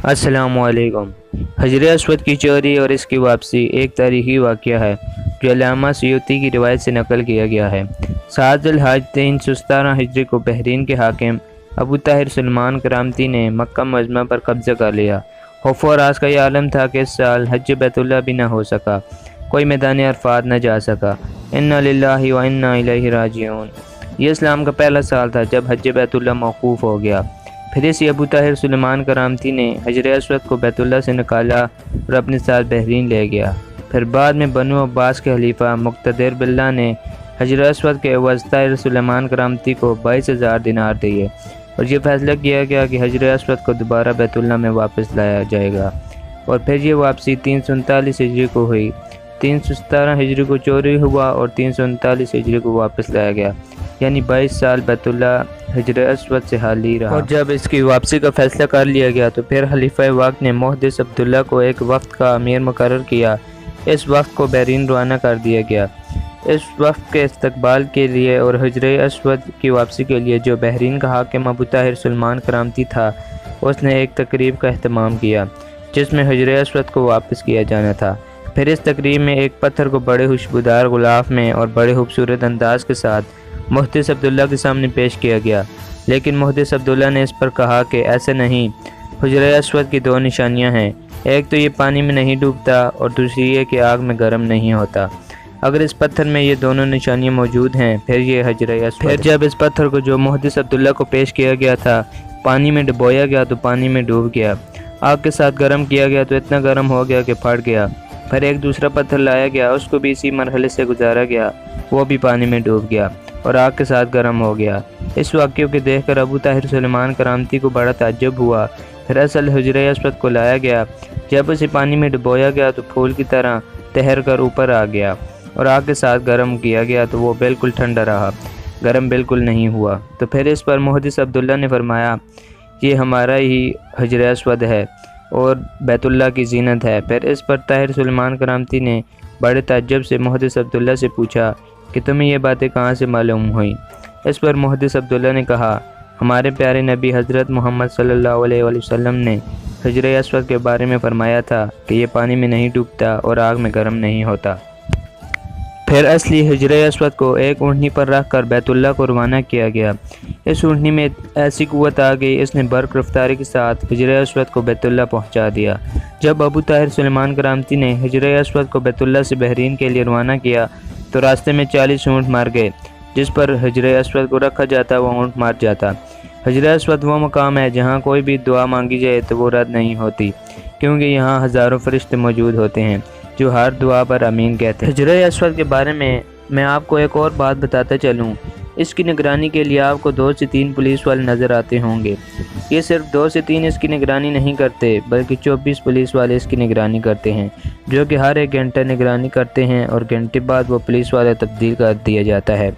अस्सलाम वालेकुम। हजर अस्वद की चोरी और इसकी वापसी एक तारीखी वाक़या है जो अल्लामा सयूती की रिवायत से नकल किया गया है। 7 ज़ुल्हज 317 हिजरी को बहरीन के हाकिम अबू ताहिर सलमान करामती ने मक्का मुअज़्ज़मा पर कब्ज़ा कर लिया। खौफ और आस का ये आलम था कि इस साल हज बैतुल्लाह भी न हो सका, कोई मैदान अरफात न जा सका। इन्ना लिल्लाहि व इन्ना इलैहि राजिऊन। ये इस्लाम का पहला साल था जब हज बैतुल्लाह मौकूफ़ हो गया। फिर इसी अबू ताहिर सलमान करामती ने हजर अस्वद को बैतुल्लाह से निकाला और अपने साथ बहरीन ले गया। फिर बाद में बनु अब्बास के खलीफा मुक़्तदिर बिल्लाह ने हजर अस्वद के एवज़ ताहिर सलमान करामती को 22,000 दिनार दिए और ये फैसला किया गया कि हजर अस्वद को दोबारा बैतुल्लाह में वापस लाया जाएगा। और फिर ये वापसी 339 हिजरी को हुई। 317 हिजरी को चोरी हुआ और 339 हिजरी को वापस लाया गया, यानी 22 साल बैतुल्लाह हजर अस्वद से खाली रहा। और जब इसकी वापसी का फैसला कर लिया गया तो फिर खलीफा वक्त ने मुहद्दिस अब्दुल्ला को एक वफ़द का अमीर मुकर्रर किया। इस वफ़द को बहरीन रवाना कर दिया गया। इस वफ़द के इस्तकबाल के लिए और हजर अस्वद की वापसी के लिए जो बहरीन का हाकिम अबू ताहिर सलमान करामती था, उसने एक तकरीब का अहतमाम किया जिसमें हजर अस्वद को वापस किया जाना था। फिर इस तकरीब में एक पत्थर को बड़े खुशबूदार गुलाफ में और बड़े खूबसूरत अंदाज के साथ मुहद्दिस अब्दुल्ला के सामने पेश किया गया, लेकिन मुहद्दिस अब्दुल्ला ने इस पर कहा कि ऐसे नहीं, हजर अस्वद की 2 निशानियां हैं। एक तो ये पानी में नहीं डूबता और दूसरी ये कि आग में गर्म नहीं होता। अगर इस पत्थर में ये दोनों निशानियां मौजूद हैं फिर ये हजर अस्वद। फिर जब इस पत्थर को जो मुहद्दिस अब्दुल्ला को पेश किया गया था पानी में डुबोया गया तो पानी में डूब गया। आग के साथ गर्म किया गया तो इतना गर्म हो गया कि फट गया। फिर एक दूसरा पत्थर लाया गया, उसको भी इसी मरहले से गुजारा गया, वो भी पानी में डूब गया और आग के साथ गर्म हो गया। इस वाक़े को देखकर अबू ताहिर सलमान करामती को बड़ा ताज्जुब हुआ। फिर असल हजर अस्वद को लाया गया। जब उसे पानी में डुबोया गया तो फूल की तरह तैर कर ऊपर आ गया और आग के साथ गर्म किया गया तो वो बिल्कुल ठंडा रहा, गर्म बिल्कुल नहीं हुआ। तो फिर इस पर मुहद्दिस अब्दुल्ला ने फरमाया, ये हमारा ही हजर अस्वद है और बैतुल्लाह की जीनत है। फिर इस पर ताहिर सलमान करामती ने बड़े ताज्जुब से मुहद्दिस अब्दुल्ला से पूछा कि तुम्हें ये बातें कहाँ से मालूम हुई। इस पर मुहद्दिस अब्दुल्ला ने कहा, हमारे प्यारे नबी हज़रत मोहम्मद सल्लल्लाहु अलैहि वसल्लम ने हजर अस्वद के बारे में फ़रमाया था कि ये पानी में नहीं डूबता और आग में गर्म नहीं होता। फिर असली हजर अस्वद को एक ऊँटनी पर रख कर बैतुल्लाह को रवाना किया गया। इस ऊँटनी में ऐसी क़ुव्वत आ गई, इसने बर्क़ रफ्तारी के साथ हजर अस्वद को बैतुल्लाह पहुँचा दिया। जब अबू ताहिर सलमान करामती ने हजर अस्वद को बैतुल्लाह से बहरीन के लिए रवाना किया तो रास्ते में 40 ऊँट मर गए। जिस पर हजर अस्वद को रखा जाता वो ऊँट मर जाता। हजर अस्वद वो मकाम है जहाँ कोई भी दुआ मांगी जाए तो वो रद्द नहीं होती, क्योंकि यहाँ हज़ारों फरिश्ते मौजूद होते हैं जो हर दुआ पर आमीन कहते हैं। हजर अस्वद के बारे में मैं आपको एक और बात बताता चलूँ। इसकी निगरानी के लिए आपको 2 से 3 पुलिस वाले नज़र आते होंगे। ये सिर्फ 2 से 3 इसकी निगरानी नहीं करते बल्कि 24 पुलिस वाले इसकी निगरानी करते हैं, जो कि हर 1 घंटा निगरानी करते हैं और घंटे बाद वो पुलिस वाले तब्दील कर दिया जाता है।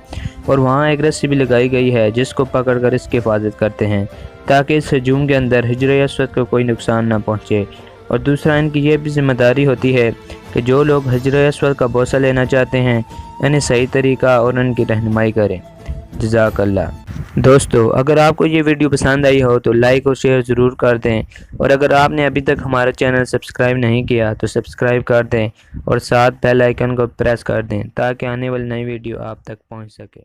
और वहाँ एक रस्सी भी लगाई गई है जिसको पकड़कर इसकी हिफाजत करते हैं ताकि इस हजूम के अंदर हजर अस्वद को कोई नुकसान ना पहुँचे। और दूसरा, इनकी ये भी ज़िम्मेदारी होती है कि जो लोग हजर अस्वद का बोसा लेना चाहते हैं इन्हें सही तरीका और उनकी रहनुमाई करें। जज़ाकल्लाह। दोस्तों, अगर आपको ये वीडियो पसंद आई हो तो लाइक और शेयर ज़रूर कर दें, और अगर आपने अभी तक हमारा चैनल सब्सक्राइब नहीं किया तो सब्सक्राइब कर दें और साथ बेल आइकन को प्रेस कर दें ताकि आने वाली नई वीडियो आप तक पहुंच सके।